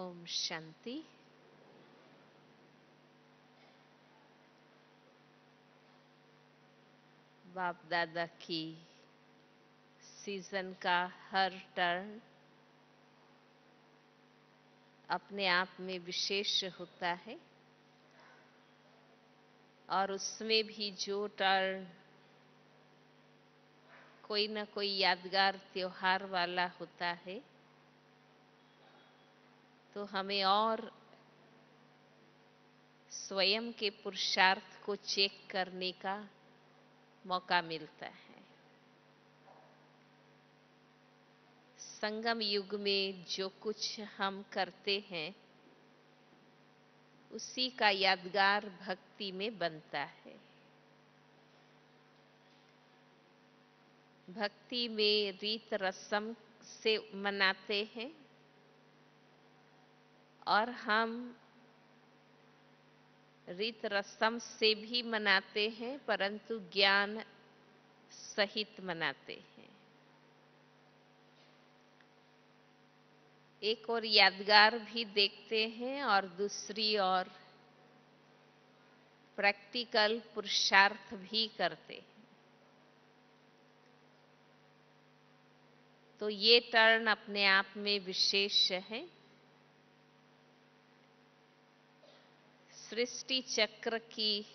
ओम शांति। बाप दादा की सीजन का हर टर्न अपने आप में विशेष होता है और उसमें भी जो टर्न कोई न कोई यादगार त्योहार वाला होता है तो हमें और स्वयं के पुरुषार्थ को चेक करने का मौका मिलता है। संगम युग में जो कुछ हम करते हैं उसी का यादगार भक्ति में बनता है। भक्ति में रीत रस्म से मनाते हैं और हम रीत रस्म से भी मनाते हैं परंतु ज्ञान सहित मनाते हैं। एक और यादगार भी देखते हैं और दूसरी ओर प्रैक्टिकल पुरुषार्थ भी करते हैं। तो ये टर्न अपने आप में विशेष है। सृष्टि चक्र की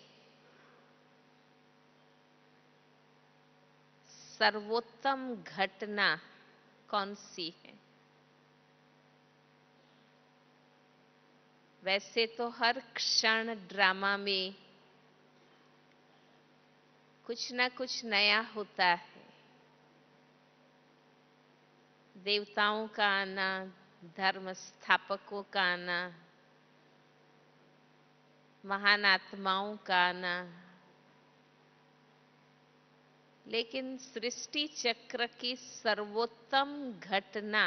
सर्वोत्तम घटना कौन सी है? वैसे तो हर क्षण ड्रामा में कुछ ना कुछ नया होता है। देवताओं का आना, धर्म स्थापकों का आना, महान आत्माओं का आना, लेकिन सृष्टि चक्र की सर्वोत्तम घटना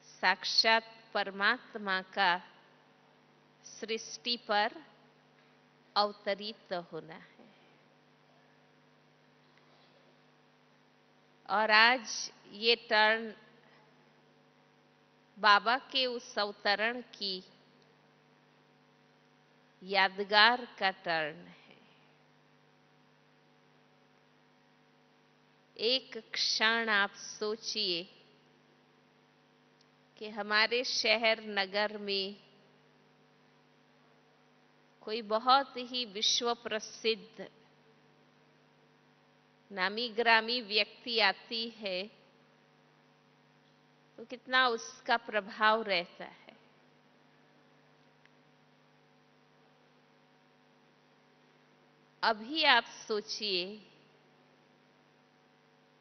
साक्षात परमात्मा का सृष्टि पर अवतरित होना है। और आज ये टर्न बाबा के उस अवतरण की यादगार का टर्न है। एक क्षण आप सोचिए कि हमारे शहर नगर में कोई बहुत ही विश्व प्रसिद्ध नामी ग्रामी व्यक्ति आती है तो कितना उसका प्रभाव रहता है। अभी आप सोचिए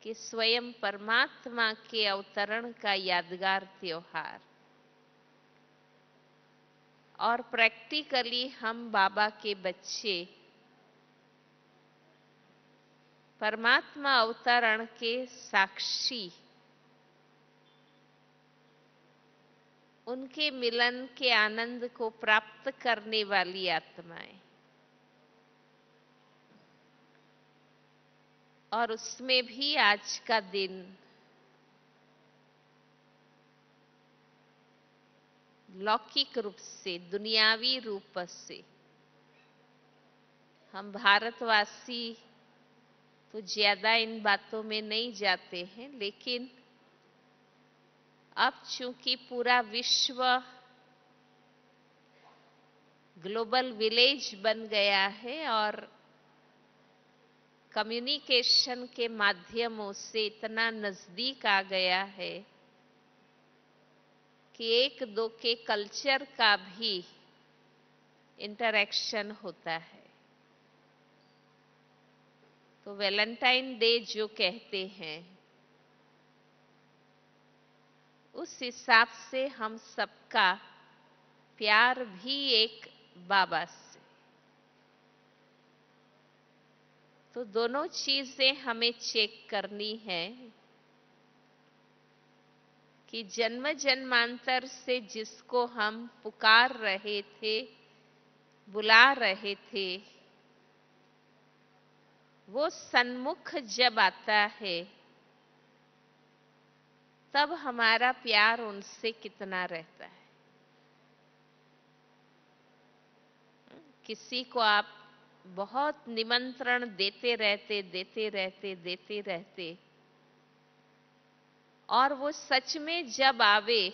कि स्वयं परमात्मा के अवतरण का यादगार त्योहार और प्रैक्टिकली हम बाबा के बच्चे परमात्मा अवतरण के साक्षी, उनके मिलन के आनंद को प्राप्त करने वाली आत्माएं, और उसमें भी आज का दिन लौकिक रूप से, दुनियावी रूप से, हम भारतवासी तो ज्यादा इन बातों में नहीं जाते हैं, लेकिन अब चूंकि पूरा विश्व ग्लोबल विलेज बन गया है और कम्युनिकेशन के माध्यमों से इतना नजदीक आ गया है कि एक दो के कल्चर का भी इंटरेक्शन होता है। तो वैलेंटाइन डे जो कहते हैं उस हिसाब से हम सबका प्यार भी एक बाबा से। तो दोनों चीजें हमें चेक करनी है कि जन्म जन्मांतर से जिसको हम पुकार रहे थे, बुला रहे थे, वो सन्मुख जब आता है तब हमारा प्यार उनसे कितना रहता है। किसी को आप बहुत निमंत्रण देते रहते और वो सच में जब आवे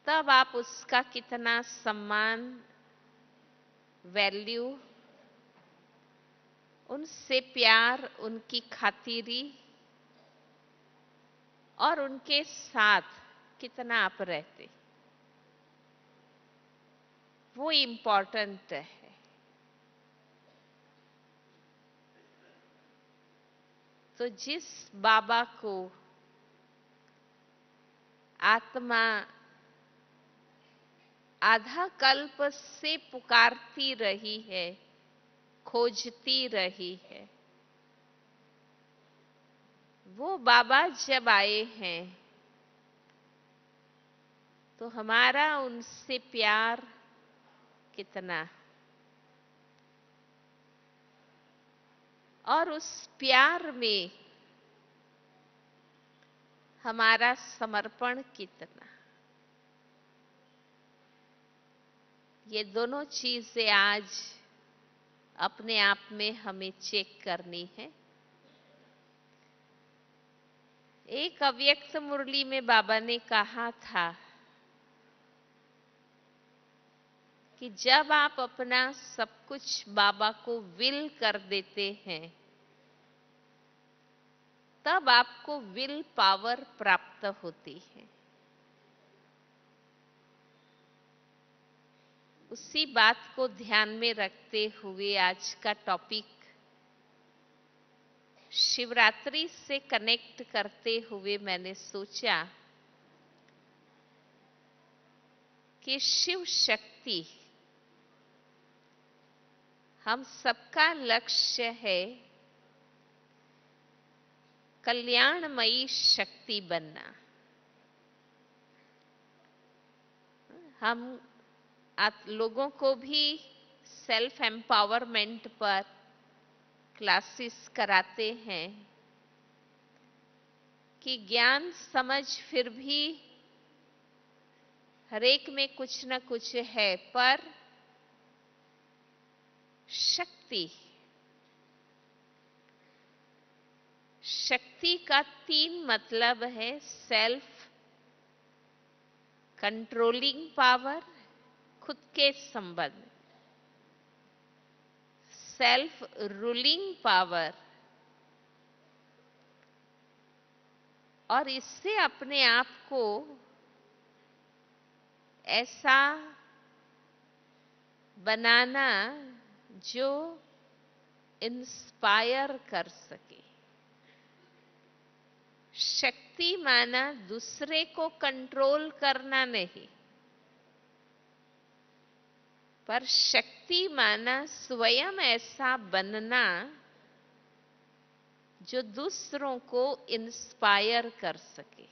तब आप उसका कितना सम्मान, वैल्यू, उनसे प्यार, उनकी खातिरी और उनके साथ कितना आप रहते, वो इम्पोर्टेंट है। तो जिस बाबा को आत्मा आधा कल्प से पुकारती रही है, खोजती रही है, वो बाबा जब आए हैं तो हमारा उनसे प्यार कितना, और उस प्यार में हमारा समर्पण कितना, ये दोनों चीजें आज अपने आप में हमें चेक करनी है। एक अव्यक्त मुरली में बाबा ने कहा था कि जब आप अपना सब कुछ बाबा को विल कर देते हैं तब आपको विल पावर प्राप्त होती है। उसी बात को ध्यान में रखते हुए आज का टॉपिक शिवरात्रि से कनेक्ट करते हुए मैंने सोचा कि शिव शक्ति हम सबका लक्ष्य है, कल्याणमयी शक्ति बनना। हम आप लोगों को भी सेल्फ एम्पावरमेंट पर क्लासेस कराते हैं कि ज्ञान समझ फिर भी हर एक में कुछ न कुछ है, पर शक्ति का 3 मतलब है: सेल्फ कंट्रोलिंग पावर, खुद के संबंध, सेल्फ रूलिंग पावर, और इससे अपने आप को ऐसा बनाना जो इंस्पायर कर सके। शक्ति माना दूसरे को कंट्रोल करना नहीं, पर शक्ति माना स्वयं ऐसा बनना जो दूसरों को इंस्पायर कर सके।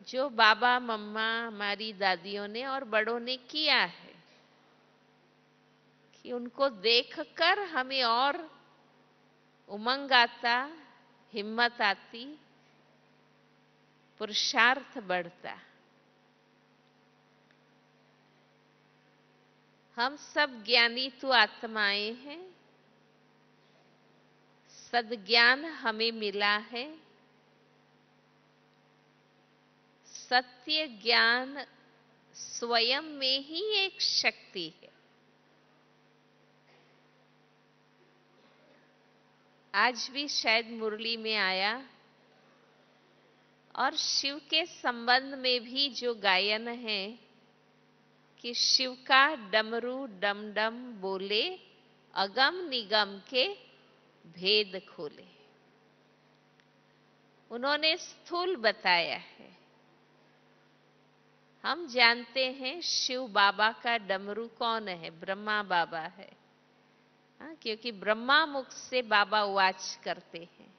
जो बाबा मम्मा, हमारी दादियों ने और बड़ों ने किया है कि उनको देखकर हमें और उमंग आता, हिम्मत आती, पुरुषार्थ बढ़ता। हम सब ज्ञानी तो आत्माएं हैं, सद्ज्ञान हमें मिला है, सत्य ज्ञान स्वयं में ही एक शक्ति है। आज भी शायद मुरली में आया, और शिव के संबंध में भी जो गायन है कि शिव का डमरू डम डम बोले, अगम निगम के भेद खोले। उन्होंने स्थूल बताया है। हम जानते हैं शिव बाबा का डमरू कौन है? ब्रह्मा बाबा है। क्योंकि ब्रह्मा मुख से बाबा वाच करते हैं।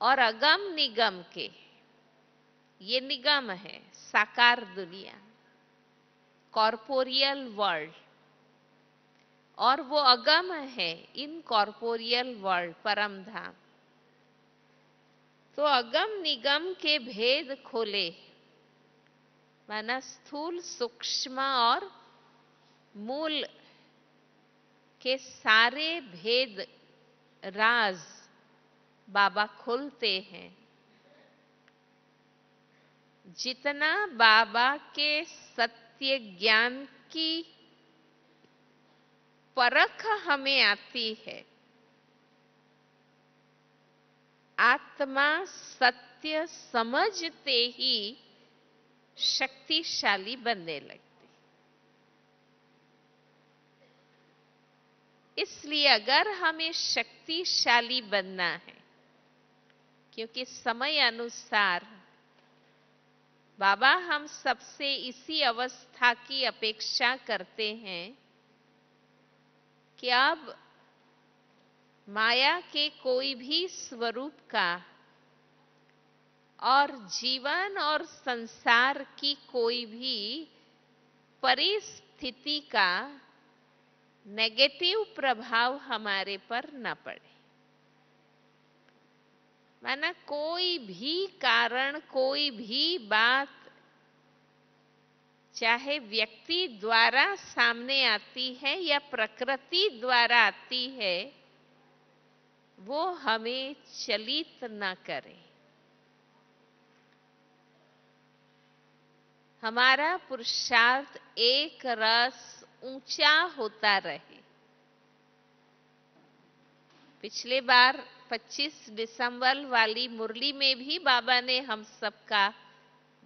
और अगम निगम के, ये निगम है, साकार दुनिया, कॉर्पोरियल वर्ल्ड, और वो अगम है, इनकॉर्पोरियल वर्ल्ड, परम धाम। तो अगम निगम के भेद खोले, माना स्थूल सूक्ष्म और मूल के सारे भेद राज बाबा खोलते हैं। जितना बाबा के सत्य ज्ञान की परख हमें आती है, आत्मा सत्य समझते ही शक्तिशाली बनने लगती। इसलिए अगर हमें शक्तिशाली बनना है, क्योंकि समय अनुसार बाबा हम सबसे इसी अवस्था की अपेक्षा करते हैं कि अब माया के कोई भी स्वरूप का और जीवन और संसार की कोई भी परिस्थिति का नेगेटिव प्रभाव हमारे पर न पड़े। माना कोई भी कारण, कोई भी बात चाहे व्यक्ति द्वारा सामने आती है या प्रकृति द्वारा आती है, वो हमें चलित न करे। हमारा पुरुषार्थ एक रस ऊंचा होता रहे। पिछले बार 25 दिसंबर वाली मुरली में भी बाबा ने हम सबका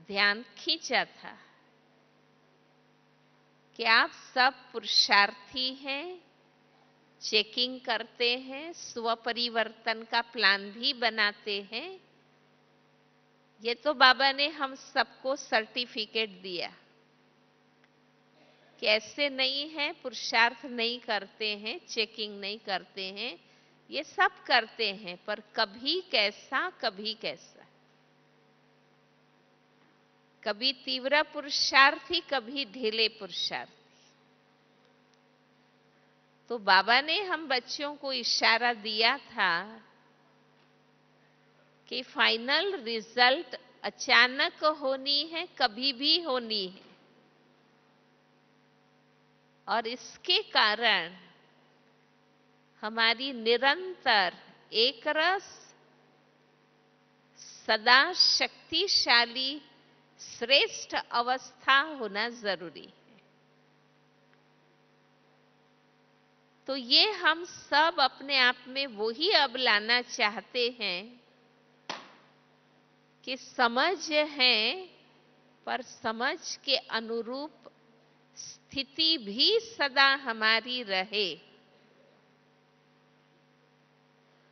ध्यान खींचा था कि आप सब पुरुषार्थी हैं, चेकिंग करते हैं, स्व परिवर्तन का प्लान भी बनाते हैं। ये तो बाबा ने हम सबको सर्टिफिकेट दिया कि ऐसे नहीं है, पुरुषार्थ नहीं करते हैं, चेकिंग नहीं करते हैं, ये सब करते हैं, पर कभी कैसा कभी कैसा, कभी तीव्र पुरुषार्थी, कभी ढीले पुरुषार्थी। तो बाबा ने हम बच्चों को इशारा दिया था कि फाइनल रिजल्ट अचानक होनी है, कभी भी होनी है, और इसके कारण हमारी निरंतर एक रस, सदा शक्तिशाली, श्रेष्ठ अवस्था होना जरूरी है। तो ये हम सब अपने आप में वही अब लाना चाहते हैं कि समझ है, पर समझ के अनुरूप स्थिति भी सदा हमारी रहे,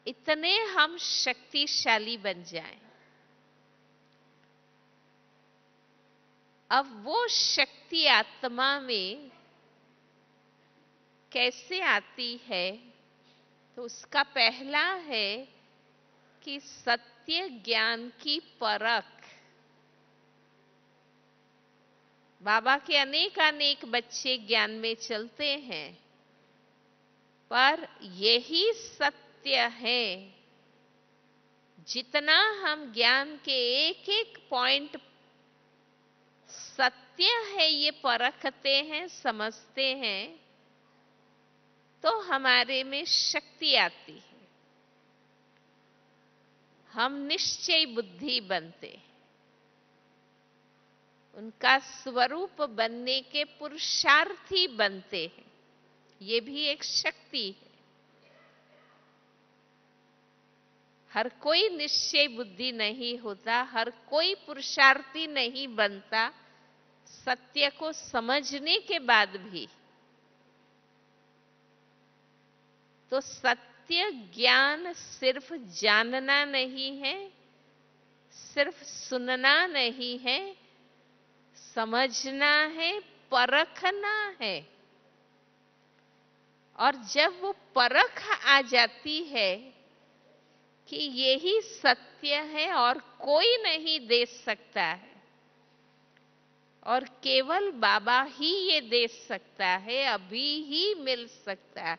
इतने हम शक्तिशाली बन जाएं। अब वो शक्ति आत्मा में कैसे आती है, तो उसका पहला है कि सत्य ज्ञान की परख। बाबा के अनेक अनेक बच्चे ज्ञान में चलते हैं, पर यही सत्य है। जितना हम ज्ञान के एक एक पॉइंट सत्य है ये परखते हैं, समझते हैं, तो हमारे में शक्ति आती है, हम निश्चय बुद्धि बनते हैं, उनका स्वरूप बनने के पुरुषार्थी बनते हैं। ये भी एक शक्ति है। हर कोई निश्चय बुद्धि नहीं होता, हर कोई पुरुषार्थी नहीं बनता सत्य को समझने के बाद भी। तो सत्य ज्ञान सिर्फ जानना नहीं है, सिर्फ सुनना नहीं है, समझना है, परखना है। और जब वो परख आ जाती है कि यही सत्य है और कोई नहीं दे सकता है, और केवल बाबा ही ये दे सकता है, अभी ही मिल सकता है।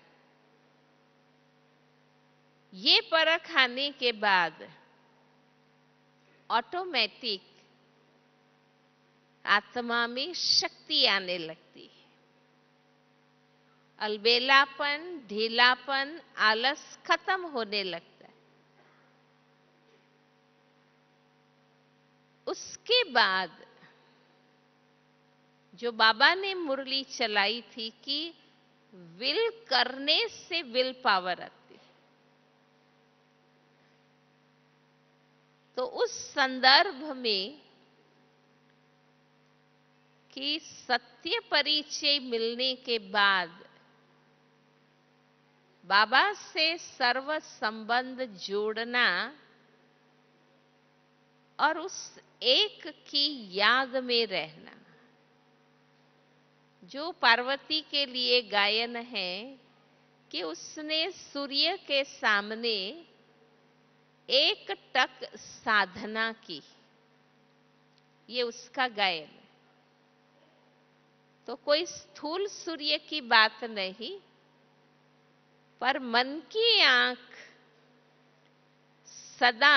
ये परख आने के बाद ऑटोमेटिक आत्मा में शक्ति आने लगती है। अलबेलापन, ढीलापन, आलस खत्म होने लगता है। उसके बाद जो बाबा ने मुरली चलाई थी कि विल करने से विल पावर आती है, तो उस संदर्भ में कि सत्य परिचय मिलने के बाद बाबा से सर्व संबंध जोड़ना और उस एक की याद में रहना, जो पार्वती के लिए गायन है कि उसने सूर्य के सामने एक टक साधना की, ये उसका गायन है। तो कोई स्थूल सूर्य की बात नहीं, पर मन की आंख सदा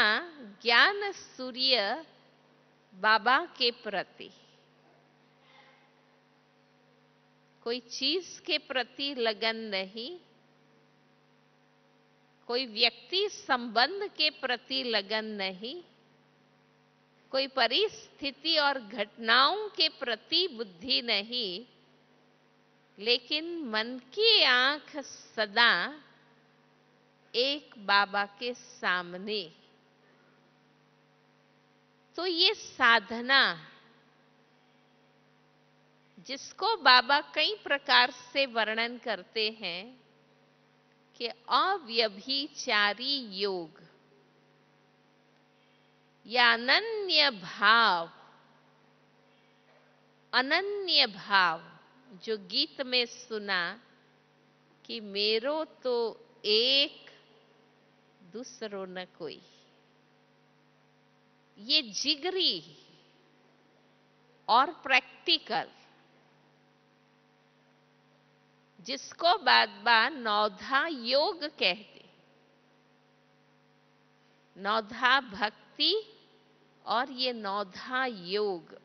ज्ञान सूर्य बाबा के प्रति, कोई चीज के प्रति लगन नहीं, कोई व्यक्ति संबंध के प्रति लगन नहीं, कोई परिस्थिति और घटनाओं के प्रति बुद्धि नहीं, लेकिन मन की आंख सदा एक बाबा के सामने। तो ये साधना, जिसको बाबा कई प्रकार से वर्णन करते हैं कि अव्यभिचारी योग या अनन्य भाव, अनन्य भाव, जो गीत में सुना कि मेरो तो एक दूसरो न कोई, ये जिगरी और प्रैक्टिकल, जिसको बाबा नौधा योग कहते, नौधा भक्ति और ये नौधा योग।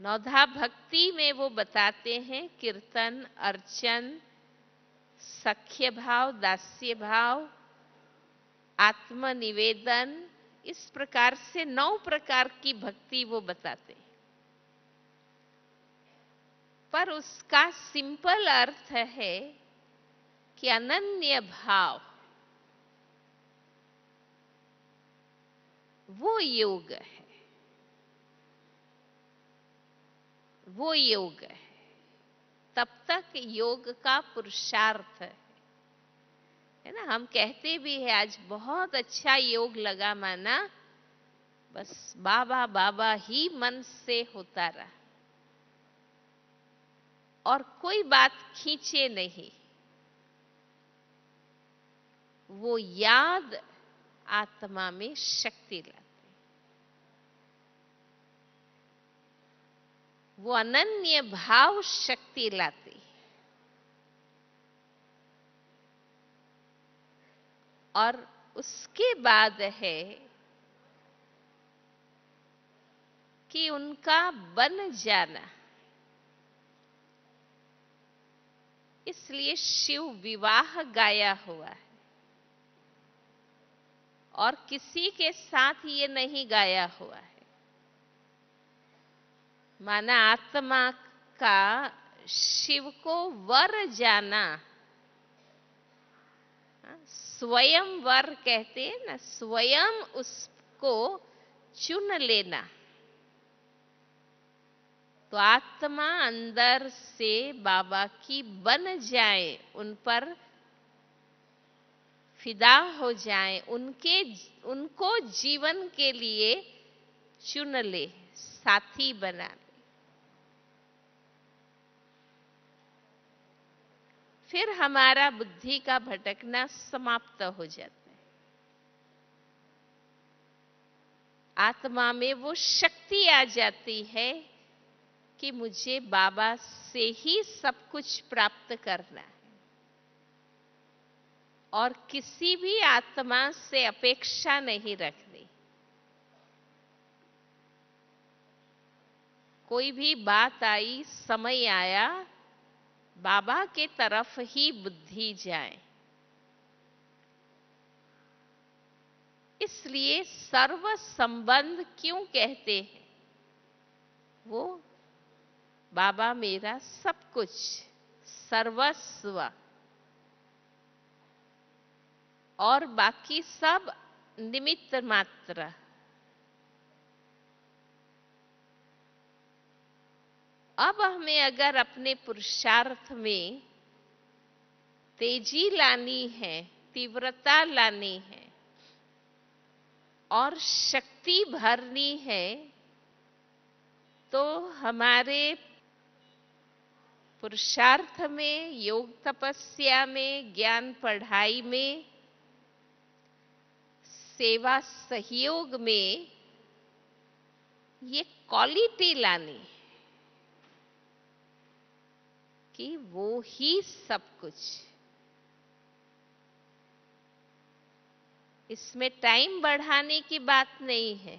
नौधा भक्ति में वो बताते हैं कीर्तन, अर्चन, सख्य भाव, दास्य भाव, आत्मनिवेदन, इस प्रकार से 9 प्रकार की भक्ति वो बताते हैं। पर उसका सिंपल अर्थ है कि अनन्य भाव, वो योग है, वो योग है। तब तक योग का पुरुषार्थ है ना। हम कहते भी है आज बहुत अच्छा योग लगा, माना बस बाबा बाबा ही मन से होता रहा और कोई बात खींचे नहीं। वो याद आत्मा में शक्ति लाती, वो अनन्य भाव शक्ति लाती। और उसके बाद है कि उनका बन जाना। इसलिए शिव विवाह गाया हुआ है और किसी के साथ ये नहीं गाया हुआ है। माना आत्मा का शिव को वर जाना, स्वयं वर कहते हैं ना, स्वयं उसको चुन लेना। तो आत्मा अंदर से बाबा की बन जाए, उन पर फिदा हो जाए, उनको जीवन के लिए चुन ले, साथी बना ले। फिर हमारा बुद्धि का भटकना समाप्त हो जाता है। आत्मा में वो शक्ति आ जाती है कि मुझे बाबा से ही सब कुछ प्राप्त करना है और किसी भी आत्मा से अपेक्षा नहीं रखनी। कोई भी बात आई, समय आया, बाबा के तरफ ही बुद्धि जाए। इसलिए सर्व संबंध क्यों कहते हैं? वो बाबा मेरा सब कुछ, सर्वस्व, और बाकी सब निमित्त मात्र। अब हमें अगर अपने पुरुषार्थ में तेजी लानी है, तीव्रता लानी है और शक्ति भरनी है, तो हमारे पुरुषार्थ में, योग तपस्या में, ज्ञान पढ़ाई में, सेवा सहयोग में ये क्वालिटी लानी कि वो ही सब कुछ। इसमें टाइम बढ़ाने की बात नहीं है।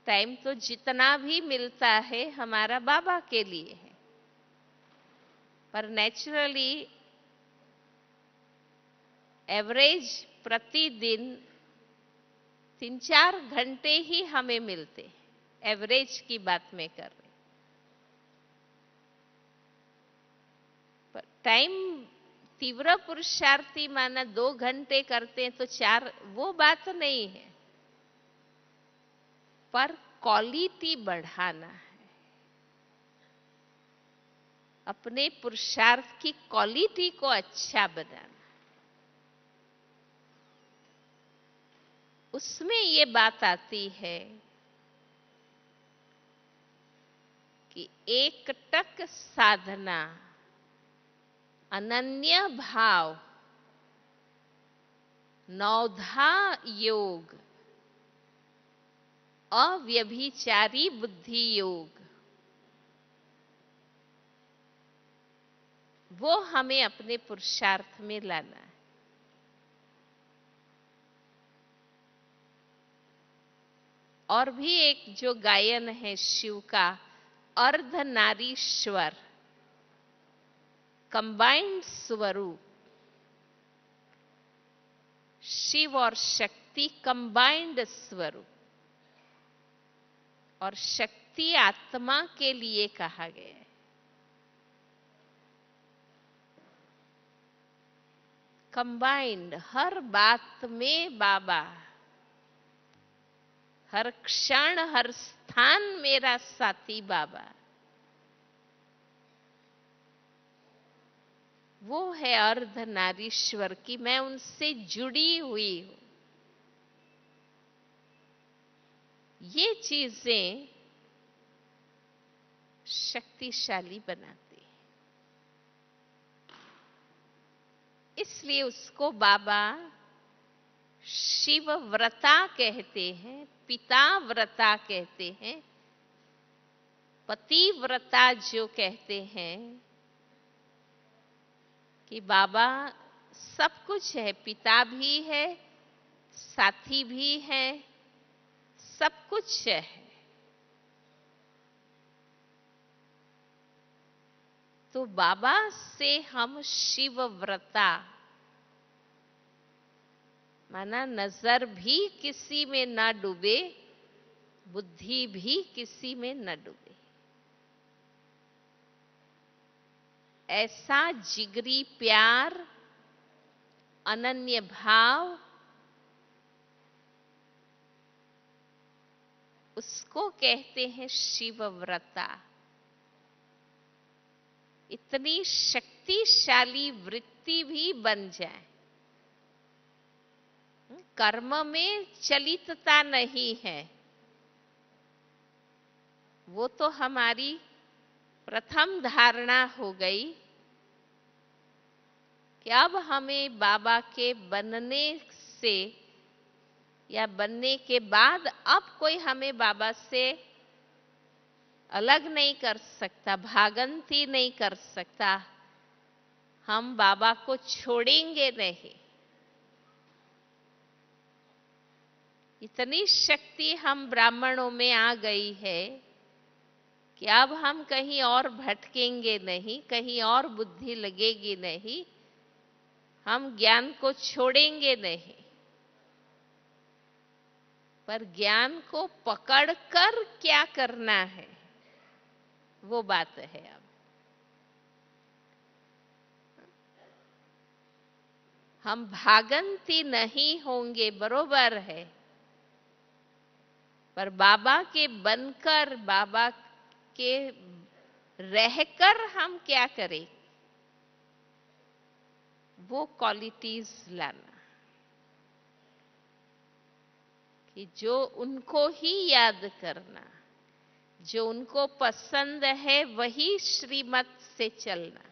टाइम तो जितना भी मिलता है हमारा बाबा के लिए है, पर नेचुरली एवरेज प्रतिदिन 3-4 घंटे ही हमें मिलते। एवरेज की बात में कर रहे, पर टाइम तीव्र पुरुषार्थी माना 2 घंटे करते हैं तो 4, वो बात नहीं है, पर क्वालिटी बढ़ाना है। अपने पुरुषार्थ की क्वालिटी को अच्छा बनाना, उसमें ये बात आती है कि एकटक साधना, अनन्य भाव, नौधा योग, अव्यभिचारी बुद्धि योग, वो हमें अपने पुरुषार्थ में लाना है। और भी एक जो गायन है शिव का, अर्धनारीश्वर, कंबाइंड स्वरूप, शिव और शक्ति कंबाइंड स्वरूप, और शक्ति आत्मा के लिए कहा गया है। कंबाइंड, हर बात में बाबा, हर क्षण हर स्थान मेरा साथी बाबा। वो है अर्धनारीश्वर की मैं उनसे जुड़ी हुई हूं। ये चीजें शक्तिशाली बनाती है। इसलिए उसको बाबा शिव व्रता कहते हैं, पिता व्रता कहते हैं, पति व्रता जो कहते हैं कि बाबा सब कुछ है, पिता भी है, साथी भी है, सब कुछ है। तो बाबा से हम शिव व्रता, माना नजर भी किसी में न डूबे, बुद्धि भी किसी में न डूबे, ऐसा जिगरी प्यार, अनन्य भाव, उसको कहते हैं शिव व्रता। इतनी शक्तिशाली वृत्ति भी बन जाए, कर्म में चलितता नहीं है, वो तो हमारी प्रथम धारणा हो गई कि अब हमें बाबा के बनने से या बनने के बाद अब कोई हमें बाबा से अलग नहीं कर सकता, भागंती नहीं कर सकता, हम बाबा को छोड़ेंगे नहीं। इतनी शक्ति हम ब्राह्मणों में आ गई है कि अब हम कहीं और भटकेंगे नहीं, कहीं और बुद्धि लगेगी नहीं, हम ज्ञान को छोड़ेंगे नहीं, पर ज्ञान को पकड़कर क्या करना है वो बात है। अब हम भागंती नहीं होंगे, बरोबर है, पर बाबा के बनकर, बाबा के रहकर हम क्या करें, वो क्वालिटीज लाना कि जो उनको ही याद करना, जो उनको पसंद है वही श्रीमत से चलना,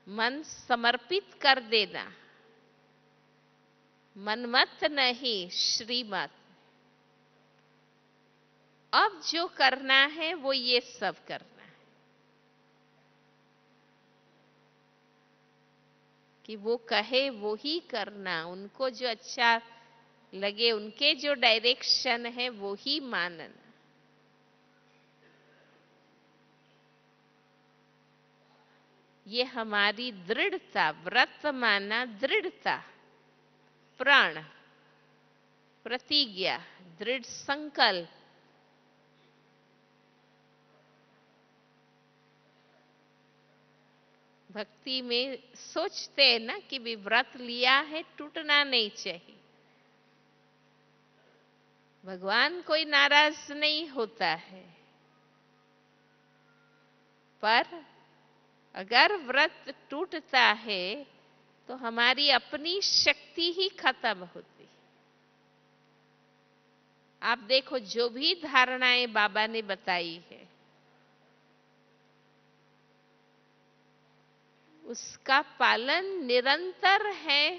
मन समर्पित कर देना, मनमत नहीं श्रीमत। अब जो करना है वो ये सब करना है कि वो कहे वो ही करना, उनको जो अच्छा लगे, उनके जो डायरेक्शन है वो ही मानना। ये हमारी दृढ़ता, व्रत माना दृढ़ता, प्रण, प्रतिज्ञा, दृढ़ संकल्प। भक्ति में सोचते हैं ना कि भी व्रत लिया है, टूटना नहीं चाहिए। भगवान कोई नाराज नहीं होता है, पर अगर व्रत टूटता है तो हमारी अपनी शक्ति ही खत्म होती। आप देखो जो भी धारणाएं बाबा ने बताई है उसका पालन निरंतर है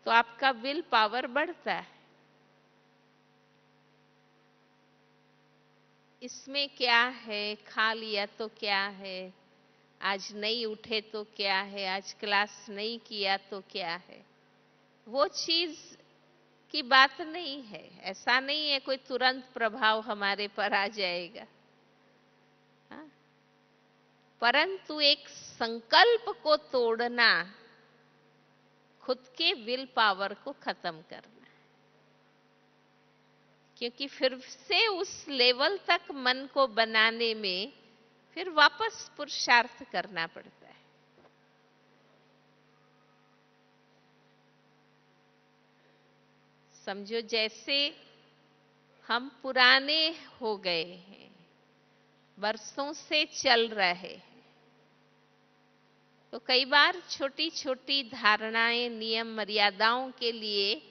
तो आपका विल पावर बढ़ता है। इसमें क्या है, खा लिया तो क्या है, आज नहीं उठे तो क्या है, आज क्लास नहीं किया तो क्या है, वो चीज की बात नहीं है। ऐसा नहीं है कोई तुरंत प्रभाव हमारे पर आ जाएगा, हाँ? परंतु एक संकल्प को तोड़ना, खुद के विल पावर को खत्म करना, क्योंकि फिर से उस लेवल तक मन को बनाने में फिर वापस पुरुषार्थ करना पड़ता है। समझो जैसे हम पुराने हो गए हैं, बरसों से चल रहे हैं, तो कई बार छोटी छोटी धारणाएं, नियम, मर्यादाओं के लिए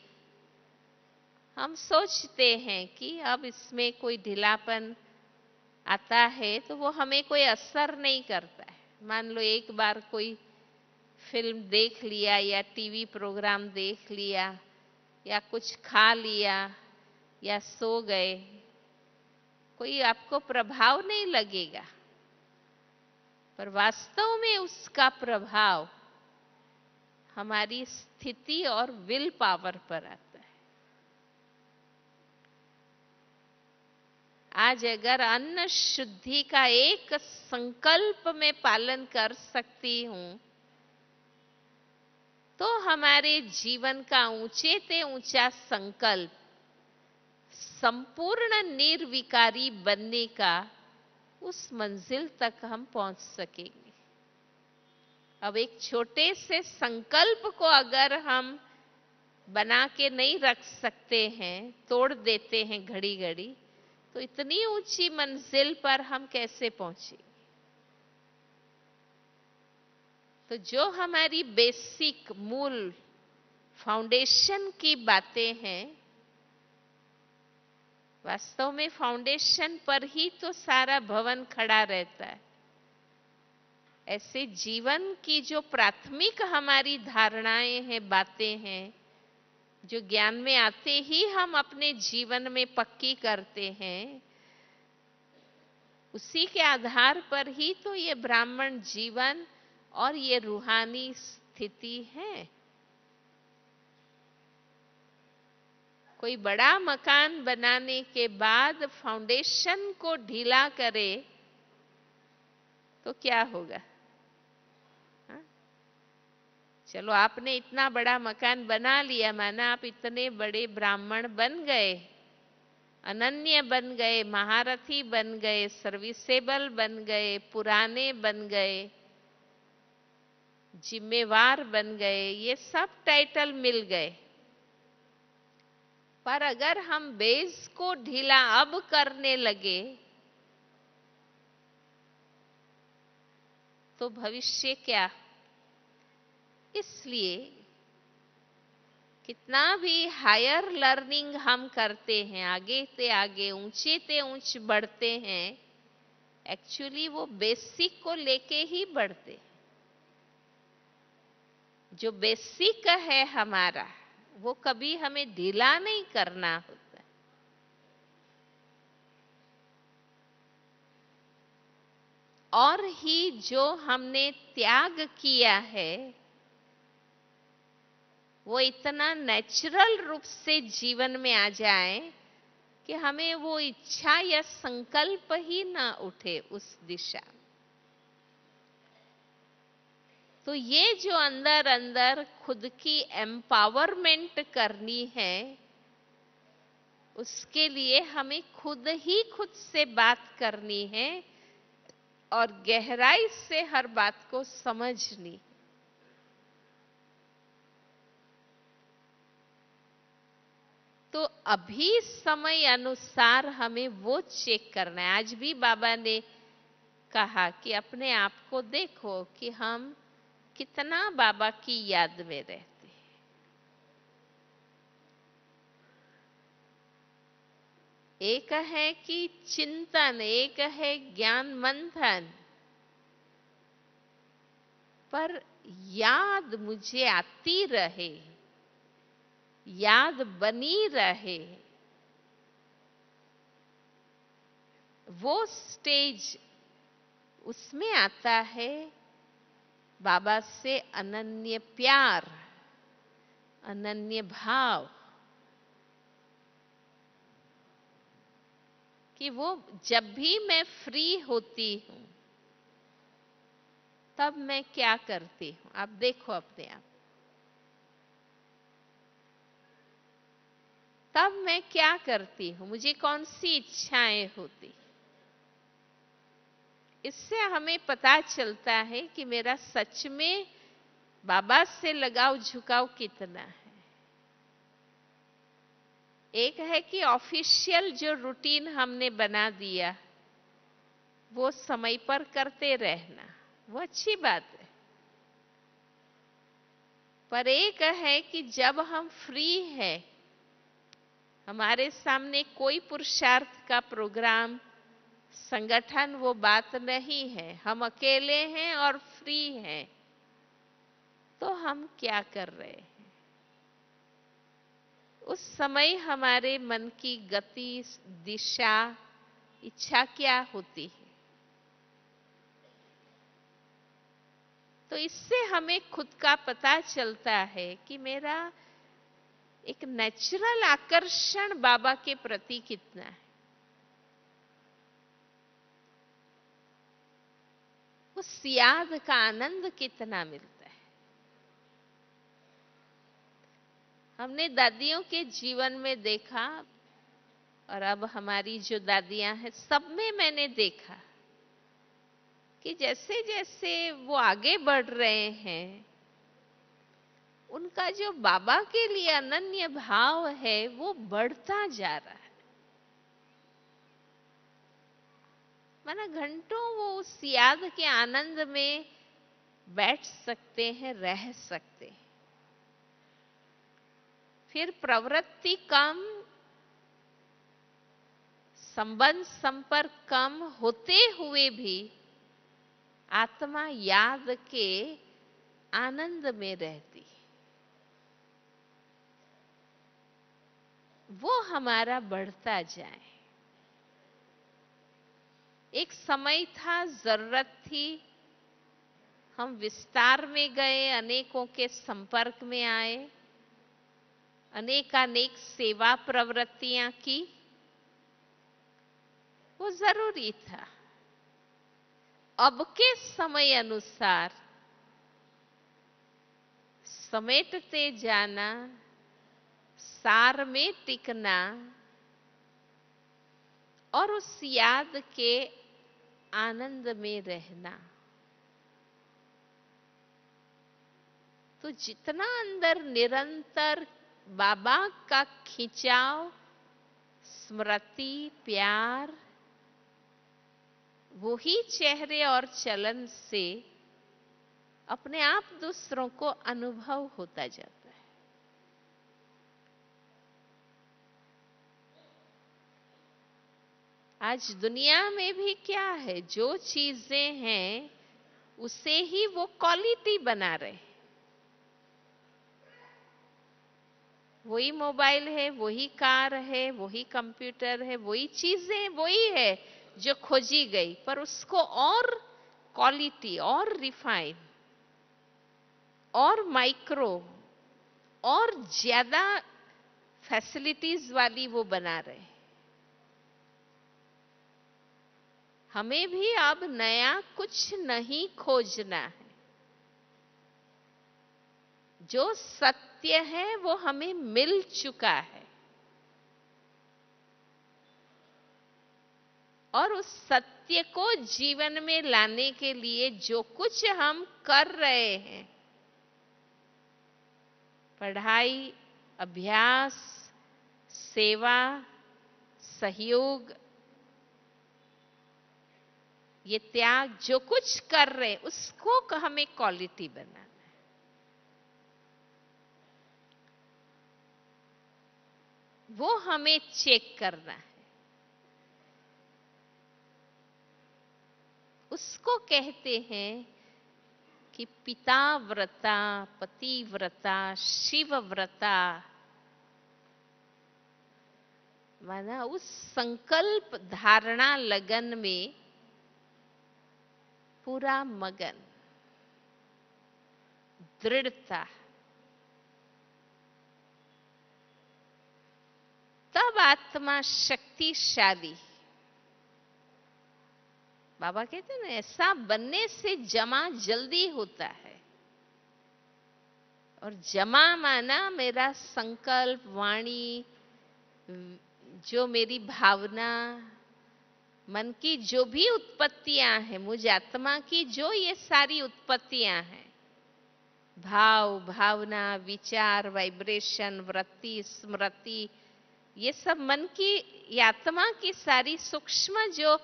हम सोचते हैं कि अब इसमें कोई ढीलापन आता है तो वो हमें कोई असर नहीं करता है। मान लो एक बार कोई फिल्म देख लिया या टीवी प्रोग्राम देख लिया या कुछ खा लिया या सो गए, कोई आपको प्रभाव नहीं लगेगा, पर वास्तव में उसका प्रभाव हमारी स्थिति और विल पावर पर आता है। आज अगर अन्न शुद्धि का एक संकल्प में पालन कर सकती हूं तो हमारे जीवन का ऊंचे से ऊंचा संकल्प संपूर्ण निर्विकारी बनने का, उस मंजिल तक हम पहुंच सकेंगे। अब एक छोटे से संकल्प को अगर हम बना के नहीं रख सकते हैं, तोड़ देते हैं घड़ी घड़ी, तो इतनी ऊंची मंजिल पर हम कैसे पहुंचे। तो जो हमारी बेसिक, मूल, फाउंडेशन की बातें हैं, वास्तव में फाउंडेशन पर ही तो सारा भवन खड़ा रहता है। ऐसे जीवन की जो प्राथमिक हमारी धारणाएं हैं, बातें हैं, जो ज्ञान में आते ही हम अपने जीवन में पक्की करते हैं, उसी के आधार पर ही तो ये ब्राह्मण जीवन और ये रूहानी स्थिति है। कोई बड़ा मकान बनाने के बाद फाउंडेशन को ढीला करे तो क्या होगा? हा? चलो, आपने इतना बड़ा मकान बना लिया, माना आप इतने बड़े ब्राह्मण बन गए, अनन्य बन गए, महारथी बन गए, सर्विसेबल बन गए, पुराने बन गए, जिम्मेवार बन गए, ये सब टाइटल मिल गए। पर अगर हम बेस को ढीला अब करने लगे तो भविष्य क्या? इसलिए कितना भी हायर लर्निंग हम करते हैं, आगे से आगे, ऊंचे से ऊंच बढ़ते हैं, एक्चुअली वो बेसिक को लेके ही बढ़ते हैं। जो बेसिक है हमारा, वो कभी हमें ढीला नहीं करना होता। और ही जो हमने त्याग किया है वो इतना नेचुरल रूप से जीवन में आ जाए कि हमें वो इच्छा या संकल्प ही ना उठे उस दिशा। तो ये जो अंदर अंदर खुद की एम्पावरमेंट करनी है, उसके लिए हमें खुद ही खुद से बात करनी है और गहराई से हर बात को समझनी। तो अभी समय अनुसार हमें वो चेक करना है। आज भी बाबा ने कहा कि अपने आप को देखो कि हम कितना बाबा की याद में रहते हैं। एक है कि चिंतन, एक है ज्ञान मंथन, पर याद मुझे आती रहे, याद बनी रहे, वो स्टेज उसमें आता है बाबा से अनन्य प्यार, अनन्य भाव, कि वो जब भी मैं फ्री होती हूं तब मैं क्या करती हूं। आप देखो अपने आप, तब मैं क्या करती हूं, मुझे कौन सी इच्छाएं होती। इससे हमें पता चलता है कि मेरा सच में बाबा से लगाव झुकाव कितना है। एक है कि ऑफिशियल जो रूटीन हमने बना दिया वो समय पर करते रहना, वो अच्छी बात है। पर एक है कि जब हम फ्री हैं, हमारे सामने कोई पुरुषार्थ का प्रोग्राम, संगठन, वो बात नहीं है, हम अकेले हैं और फ्री हैं, तो हम क्या कर रहे हैं? उस समय हमारे मन की गति, दिशा, इच्छा क्या होती है? तो इससे हमें खुद का पता चलता है कि मेरा एक नेचुरल आकर्षण बाबा के प्रति कितना है, उस याद का आनंद कितना मिलता है। हमने दादियों के जीवन में देखा, और अब हमारी जो दादियां हैं सब में मैंने देखा कि जैसे जैसे वो आगे बढ़ रहे हैं, उनका जो बाबा के लिए अनन्य भाव है वो बढ़ता जा रहा है। माना घंटों वो उस याद के आनंद में बैठ सकते हैं, रह सकते हैं। फिर प्रवृत्ति कम, संबंध संपर्क कम होते हुए भी आत्मा याद के आनंद में रहती। वो हमारा बढ़ता जाए। एक समय था, जरूरत थी, हम विस्तार में गए, अनेकों के संपर्क में आए, अनेकानेक सेवा प्रवृत्तियां की, वो जरूरी था। अब के समय अनुसार समेटते जाना, सार में टिकना और उस याद के आनंद में रहना, तो जितना अंदर निरंतर बाबा का खिंचाव, स्मृति, प्यार, वही चेहरे और चलन से अपने आप दूसरों को अनुभव होता जाता है। आज दुनिया में भी क्या है, जो चीजें हैं उसे ही वो क्वालिटी बना रहे। वही मोबाइल है, वही कार है, वही कंप्यूटर है, वही चीजें वही है जो खोजी गई, पर उसको और क्वालिटी और रिफाइन और माइक्रो और ज्यादा फैसिलिटीज वाली वो बना रहे। हमें भी अब नया कुछ नहीं खोजना है। जो सत्य है वो हमें मिल चुका है, और उस सत्य को जीवन में लाने के लिए जो कुछ हम कर रहे हैं, पढ़ाई, अभ्यास, सेवा, सहयोग, ये त्याग, जो कुछ कर रहे हैं उसको हमें क्वालिटी बनाना है। वो हमें चेक करना है। उसको कहते हैं कि पिता व्रता, पतिव्रता, शिव व्रता, माना उस संकल्प धारणा लगन में पूरा मगन, दृढ़ता, तब आत्मा शक्तिशाली। बाबा कहते हैं ना, ऐसा बनने से जमा जल्दी होता है। और जमा माना मेरा संकल्प, वाणी, जो मेरी भावना, मन की जो भी उत्पत्तियां हैं, मुझ आत्मा की जो ये सारी उत्पत्तियां हैं, भाव, भावना, विचार, वाइब्रेशन, वृत्ति, स्मृति, ये सब मन की, ये आत्मा की सारी सूक्ष्म जो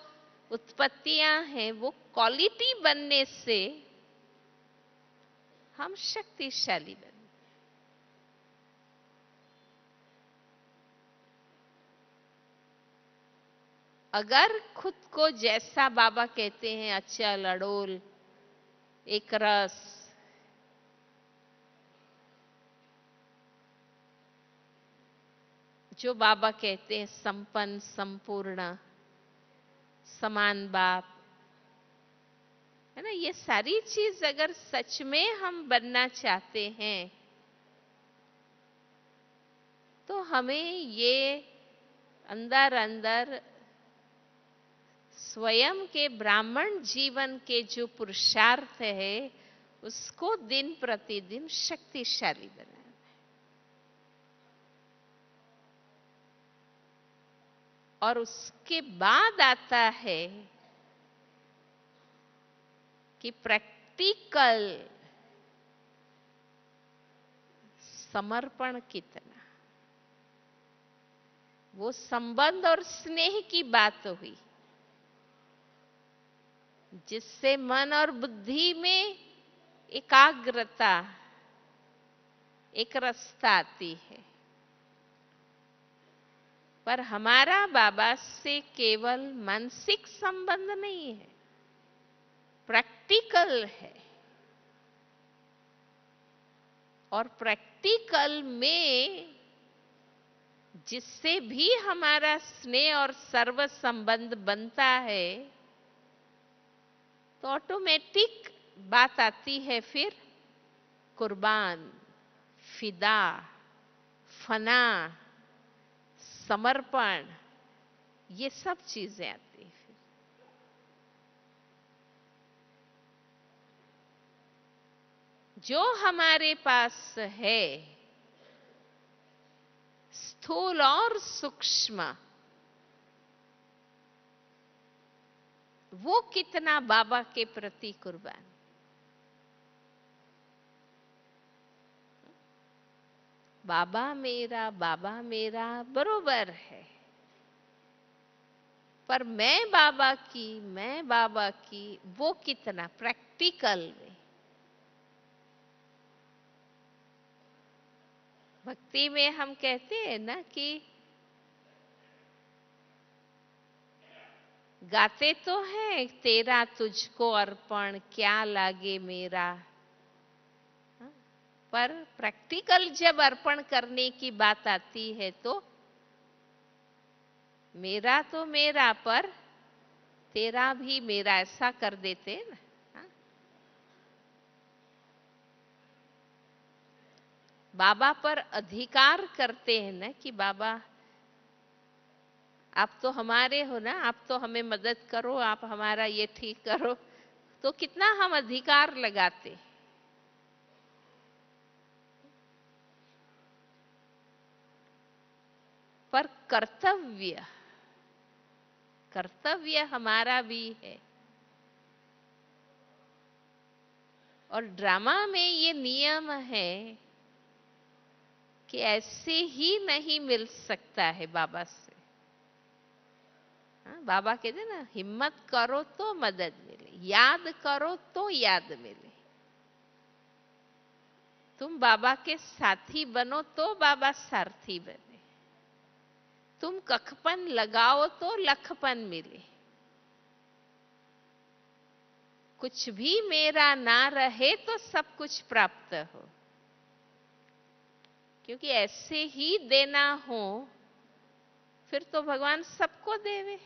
उत्पत्तियां हैं, वो क्वालिटी बनने से हम शक्तिशाली बने। अगर खुद को, जैसा बाबा कहते हैं, अचल, अडोल, एक रस, जो बाबा कहते हैं संपन्न, संपूर्ण, समान बाप, है ना, ये सारी चीज अगर सच में हम बनना चाहते हैं तो हमें ये अंदर अंदर स्वयं के ब्राह्मण जीवन के जो पुरुषार्थ है उसको दिन प्रतिदिन शक्तिशाली बनाना है। और उसके बाद आता है कि प्रैक्टिकल समर्पण कितना, वो संबंध और स्नेह की बात हुई, जिससे मन और बुद्धि में एकाग्रता, एक रसता आती है। पर हमारा बाबा से केवल मानसिक संबंध नहीं है, प्रैक्टिकल है। और प्रैक्टिकल में जिससे भी हमारा स्नेह और सर्व संबंध बनता है, तो ऑटोमेटिक बात आती है फिर कुर्बान, फिदा, फना, समर्पण, ये सब चीजें आती हैं। जो हमारे पास है, स्थूल और सूक्ष्म, वो कितना बाबा के प्रति कुर्बान। बाबा मेरा बरोबर है, पर मैं बाबा की वो कितना प्रैक्टिकल में। भक्ति में हम कहते हैं ना कि गाते तो हैं तेरा तुझको अर्पण क्या लागे मेरा, पर प्रैक्टिकल जब अर्पण करने की बात आती है तो मेरा तो मेरा, पर तेरा भी मेरा, ऐसा कर देते हैं ना। बाबा पर अधिकार करते हैं ना कि बाबा आप तो हमारे हो ना, आप तो हमें मदद करो, आप हमारा ये ठीक करो, तो कितना हम अधिकार लगाते। पर कर्तव्य हमारा भी है। और ड्रामा में ये नियम है कि ऐसे ही नहीं मिल सकता है बाबा से। बाबा कहते ना, हिम्मत करो तो मदद मिले, याद करो तो याद मिले। तुम बाबा के साथी बनो तो बाबा सारथी बने। तुम कखपन लगाओ तो लखपन मिले। कुछ भी मेरा ना रहे तो सब कुछ प्राप्त हो, क्योंकि ऐसे ही देना हो फिर तो भगवान सबको देवे,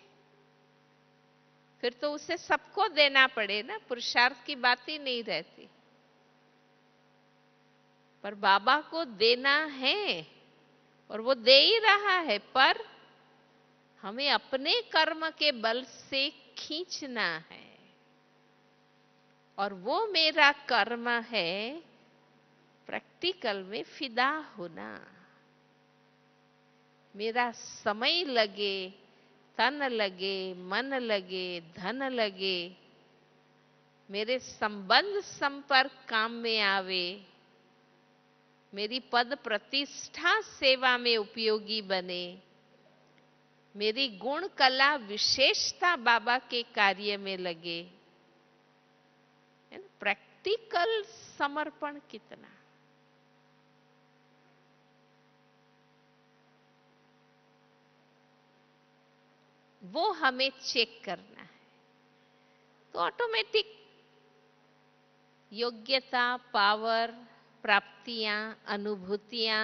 फिर तो उसे सबको देना पड़े ना, पुरुषार्थ की बात ही नहीं रहती। पर बाबा को देना है और वो दे ही रहा है, पर हमें अपने कर्म के बल से खींचना है। और वो मेरा कर्म है प्रैक्टिकल में फिदा होना। मेरा समय लगे, तन लगे, मन लगे, धन लगे, मेरे संबंध संपर्क काम में आवे, मेरी पद प्रतिष्ठा सेवा में उपयोगी बने, मेरी गुण कला विशेषता बाबा के कार्य में लगे। प्रैक्टिकल समर्पण कितना, वो हमें चेक करना है। तो ऑटोमेटिक योग्यता, पावर, प्राप्तियां, अनुभूतियां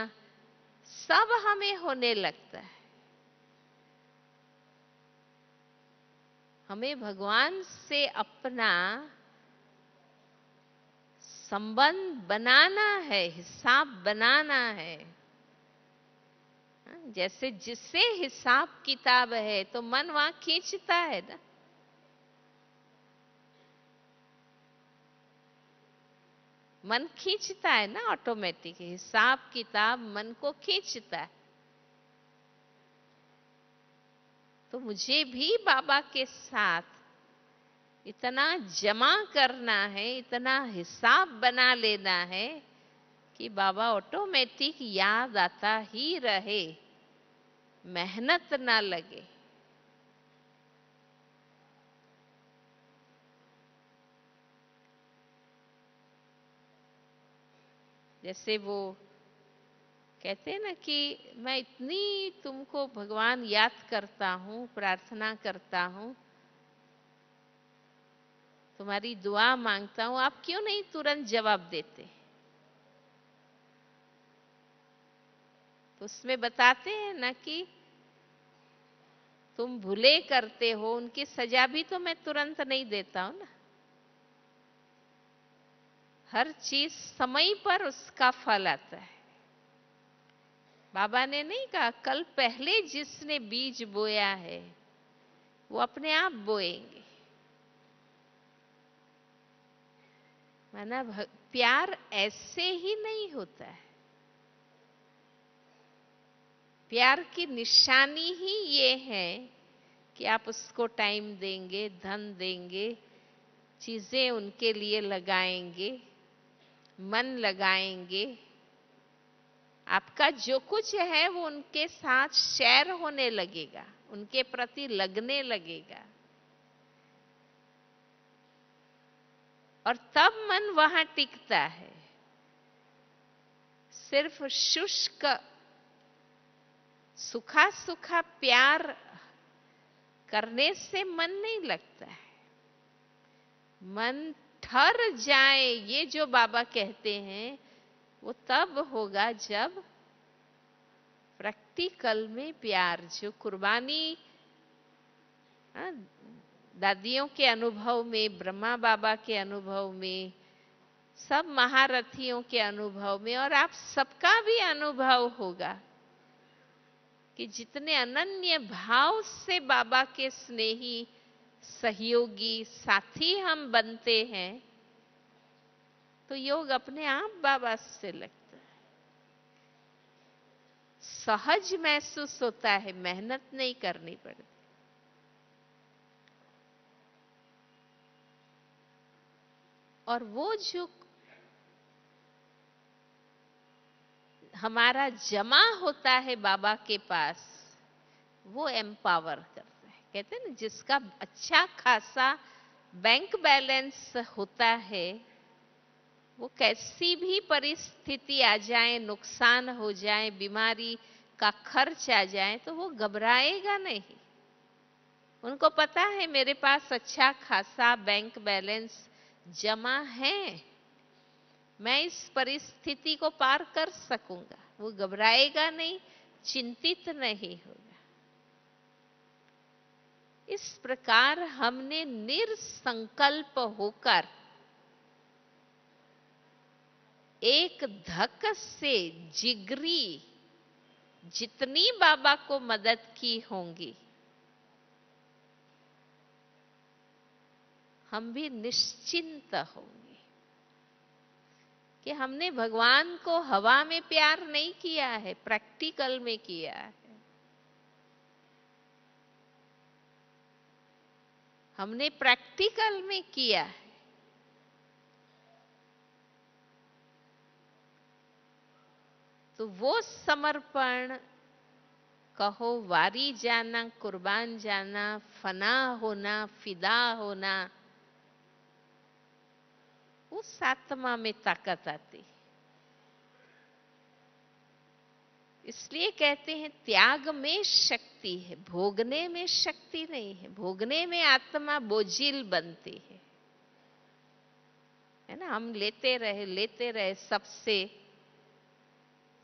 सब हमें होने लगता है। हमें भगवान से अपना संबंध बनाना है, हिसाब बनाना है। जैसे जिससे हिसाब किताब है तो मन वहां खींचता है ना। मन खींचता है ना, ऑटोमेटिक हिसाब किताब मन को खींचता है। तो मुझे भी बाबा के साथ इतना जमा करना है, इतना हिसाब बना लेना है कि बाबा ऑटोमेटिक याद आता ही रहे, मेहनत ना लगे। जैसे वो कहते हैं ना कि मैं इतनी तुमको भगवान याद करता हूं, प्रार्थना करता हूं, तुम्हारी दुआ मांगता हूं, आप क्यों नहीं तुरंत जवाब देते? उसमें बताते हैं ना कि तुम भूले करते हो, उनकी सजा भी तो मैं तुरंत नहीं देता हूं ना। हर चीज समय पर उसका फल आता है। बाबा ने नहीं कहा कल पहले जिसने बीज बोया है वो अपने आप बोएंगे। माना प्यार ऐसे ही नहीं होता है। प्यार की निशानी ही ये है कि आप उसको टाइम देंगे, धन देंगे, चीजें उनके लिए लगाएंगे, मन लगाएंगे। आपका जो कुछ है वो उनके साथ शेयर होने लगेगा, उनके प्रति लगने लगेगा, और तब मन वहां टिकता है। सिर्फ शुष्क सूखा सूखा प्यार करने से मन नहीं लगता है। मन ठर जाए, ये जो बाबा कहते हैं वो तब होगा जब प्रैक्टिकल में प्यार, जो कुर्बानी दादियों के अनुभव में, ब्रह्मा बाबा के अनुभव में, सब महारथियों के अनुभव में, और आप सबका भी अनुभव होगा कि जितने अनन्य भाव से बाबा के स्नेही, सहयोगी, साथी हम बनते हैं तो योग अपने आप बाबा से लगता है, सहज महसूस होता है, मेहनत नहीं करनी पड़ती। और वो जो हमारा जमा होता है बाबा के पास, वो एम्पावर करता है। कहते हैं ना, जिसका अच्छा खासा बैंक बैलेंस होता है, वो कैसी भी परिस्थिति आ जाए, नुकसान हो जाए, बीमारी का खर्च आ जाए, तो वो घबराएगा नहीं। उनको पता है मेरे पास अच्छा खासा बैंक बैलेंस जमा है, मैं इस परिस्थिति को पार कर सकूंगा। वो घबराएगा नहीं, चिंतित नहीं होगा। इस प्रकार हमने निरसंकल्प होकर एक धक से जिगरी जितनी बाबा को मदद की होंगी, हम भी निश्चिंत होंगे कि हमने भगवान को हवा में प्यार नहीं किया है, प्रैक्टिकल में किया है। हमने प्रैक्टिकल में किया है। तो वो समर्पण, कहो वारी जाना, कुर्बान जाना, फना होना, फिदा होना, उस आत्मा में ताकत आती। इसलिए कहते हैं त्याग में शक्ति है, भोगने में शक्ति नहीं है। भोगने में आत्मा बोझिल बनती है ना। हम लेते रहे सबसे,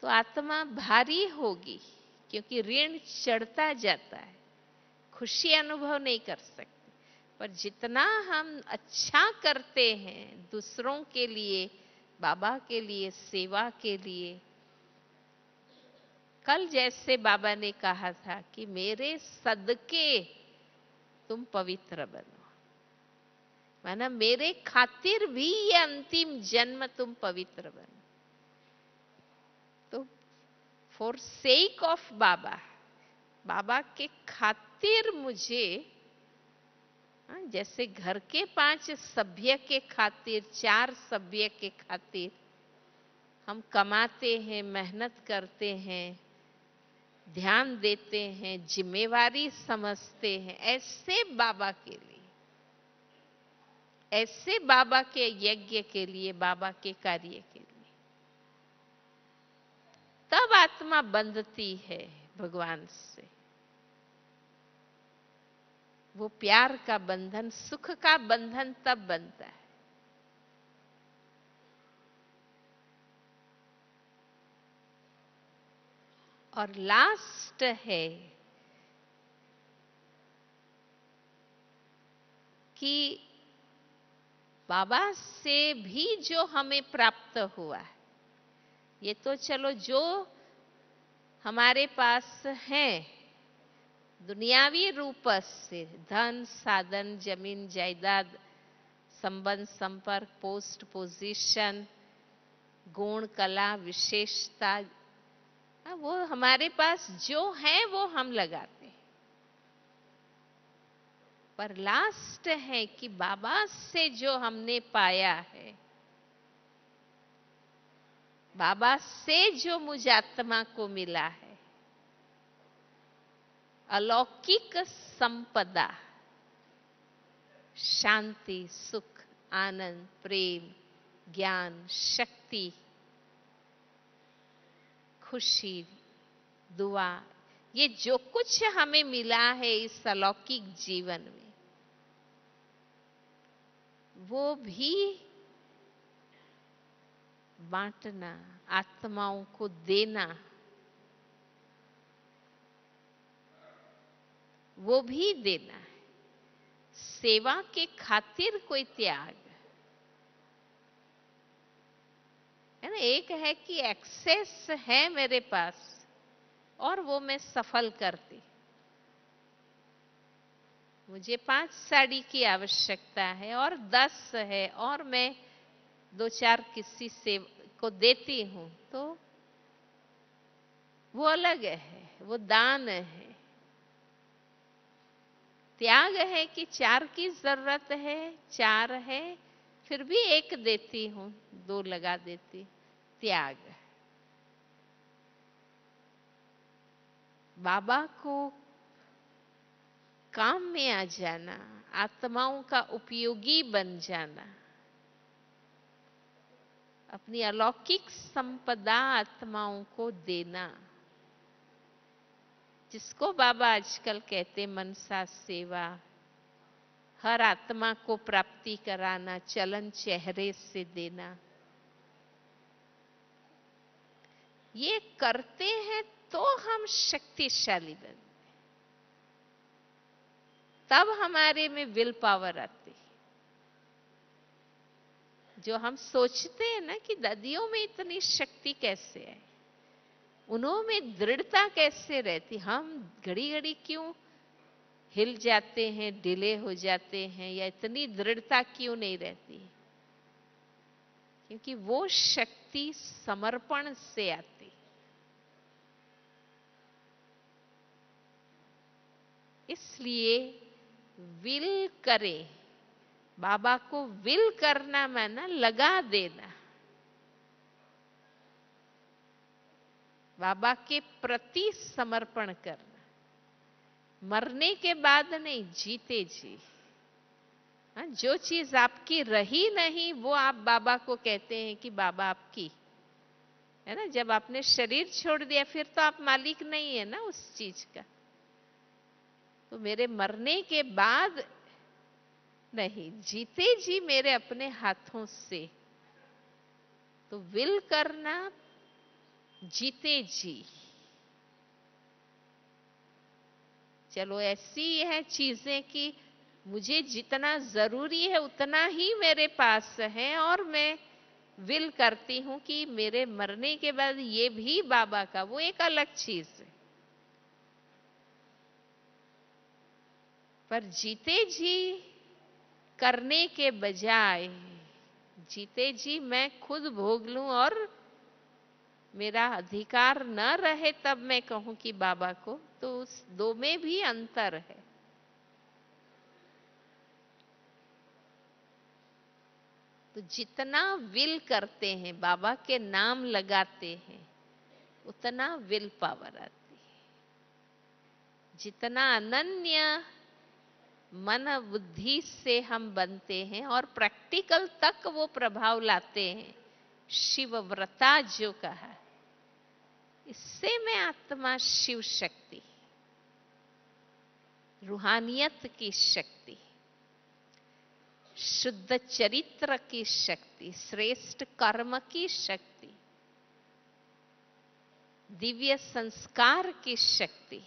तो आत्मा भारी होगी, क्योंकि ऋण चढ़ता जाता है, खुशी अनुभव नहीं कर सकते। पर जितना हम अच्छा करते हैं दूसरों के लिए, बाबा के लिए, सेवा के लिए, कल जैसे बाबा ने कहा था कि मेरे सदके तुम पवित्र बनो, माना मेरे खातिर भी ये अंतिम जन्म तुम पवित्र बनो। तो फॉर सेक ऑफ बाबा, बाबा के खातिर मुझे, जैसे घर के 5 सभ्य के खातिर, 4 सभ्य के खातिर हम कमाते हैं, मेहनत करते हैं, ध्यान देते हैं, जिम्मेवारी समझते हैं, ऐसे बाबा के लिए, ऐसे बाबा के यज्ञ के लिए, बाबा के कार्य के लिए, तब आत्मा बंधती है भगवान से। वो प्यार का बंधन, सुख का बंधन तब बनता है। और लास्ट है कि बाबा से भी जो हमें प्राप्त हुआ है, ये तो चलो जो हमारे पास है दुनियावी रूप से, धन साधन जमीन जायदाद संबंध संपर्क पोस्ट पोजीशन गुण कला विशेषता, वो हमारे पास जो है वो हम लगाते हैं। पर लास्ट है कि बाबा से जो हमने पाया है, बाबा से जो मुझ आत्मा को मिला है, अलौकिक संपदा, शांति सुख आनंद प्रेम ज्ञान शक्ति खुशी दुआ, ये जो कुछ हमें मिला है इस अलौकिक जीवन में, वो भी बांटना, आत्माओं को देना, वो भी देना है। सेवा के खातिर कोई त्याग है ना। एक है कि एक्सेस है मेरे पास और वो मैं सफल करती, मुझे 5 साड़ी की आवश्यकता है और 10 है और मैं 2-4 किसी से को देती हूं, तो वो अलग है, वो दान है। त्याग है कि 4 की जरूरत है, 4 है फिर भी 1 देती हूं, 2 लगा देती, त्याग। बाबा को काम में आ जाना, आत्माओं का उपयोगी बन जाना, अपनी अलौकिक संपदा आत्माओं को देना, जिसको बाबा आजकल कहते मनसा सेवा, हर आत्मा को प्राप्ति कराना, चलन चेहरे से देना, ये करते हैं तो हम शक्तिशाली बनते, तब हमारे में विल पावर आती। जो हम सोचते हैं ना कि दादियों में इतनी शक्ति कैसे है, उन्होंने दृढ़ता कैसे रहती, हम घड़ी घड़ी क्यों हिल जाते हैं, डिले हो जाते हैं, या इतनी दृढ़ता क्यों नहीं रहती? क्योंकि वो शक्ति समर्पण से आती। इसलिए विल करें, बाबा को विल करना माना लगा देना, बाबा के प्रति समर्पण करना, मरने के बाद नहीं, जीते जी। जो चीज आपकी रही नहीं वो आप बाबा को कहते हैं कि बाबा आपकी है ना। जब आपने शरीर छोड़ दिया फिर तो आप मालिक नहीं है ना उस चीज का। तो मेरे मरने के बाद नहीं, जीते जी मेरे अपने हाथों से। तो विल करना जीते जी। चलो ऐसी है चीजें कि मुझे जितना जरूरी है उतना ही मेरे पास है, और मैं विल करती हूं कि मेरे मरने के बाद ये भी बाबा का, वो एक अलग चीज है। पर जीते जी करने के बजाय जीते जी मैं खुद भोग लूं और मेरा अधिकार न रहे तब मैं कहूं कि बाबा को, तो उस दो में भी अंतर है। तो जितना विल करते हैं, बाबा के नाम लगाते हैं, उतना विल पावर आती है। जितना अनन्य मन बुद्धि से हम बनते हैं और प्रैक्टिकल तक वो प्रभाव लाते हैं, शिव व्रता जो कहा, इससे मैं आत्मा शिव शक्ति, रूहानियत की शक्ति, शुद्ध चरित्र की शक्ति, श्रेष्ठ कर्म की शक्ति, दिव्य संस्कार की शक्ति,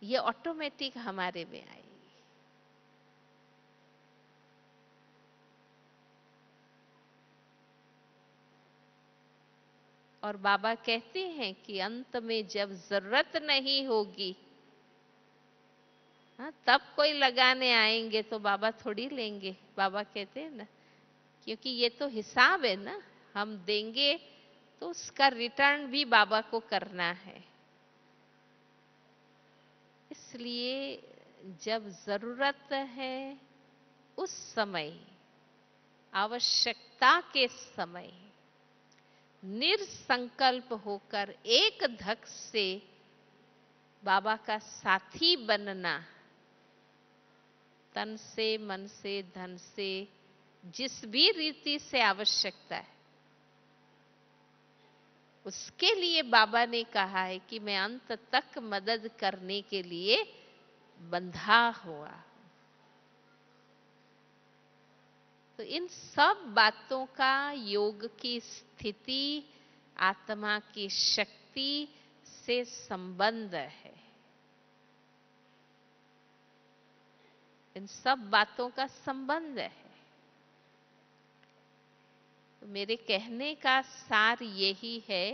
ये ऑटोमेटिक हमारे में आएगी। और बाबा कहते हैं कि अंत में जब जरूरत नहीं होगी, हाँ, तब कोई लगाने आएंगे तो बाबा थोड़ी लेंगे। बाबा कहते हैं ना, क्योंकि ये तो हिसाब है ना, हम देंगे तो उसका रिटर्न भी बाबा को करना है। इसलिए जब जरूरत है उस समय, आवश्यकता के समय निरसंकल्प होकर एक धक से बाबा का साथी बनना, तन से, मन से, धन से, जिस भी रीति से आवश्यकता है, उसके लिए बाबा ने कहा है कि मैं अंत तक मदद करने के लिए बंधा हुआ। तो इन सब बातों का योग की स्थिति, आत्मा की शक्ति से संबंध है। इन सब बातों का संबंध है। तो मेरे कहने का सार यही है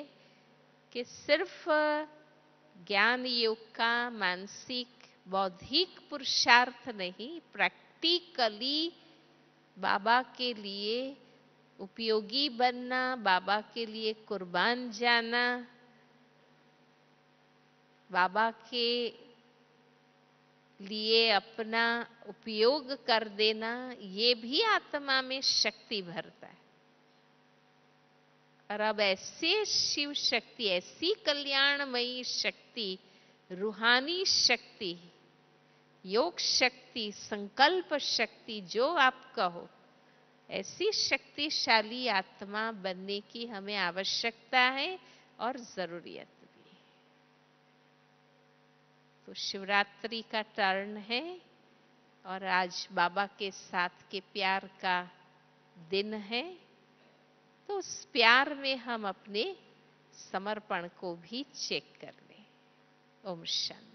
कि सिर्फ ज्ञान योग का मानसिक बौद्धिक पुरुषार्थ नहीं, प्रैक्टिकली बाबा के लिए उपयोगी बनना, बाबा के लिए कुर्बान जाना, बाबा के लिए अपना उपयोग कर देना, ये भी आत्मा में शक्ति भरता है। और अब ऐसे शिव शक्ति, ऐसी कल्याणमयी शक्ति, रूहानी शक्ति, योग शक्ति, संकल्प शक्ति, जो आप कहो, ऐसी शक्तिशाली आत्मा बनने की हमें आवश्यकता है और जरूरियत भी। तो शिवरात्रि का टर्न है और आज बाबा के साथ के प्यार का दिन है। तो उस प्यार में हम अपने समर्पण को भी चेक कर लें। ओम शांति।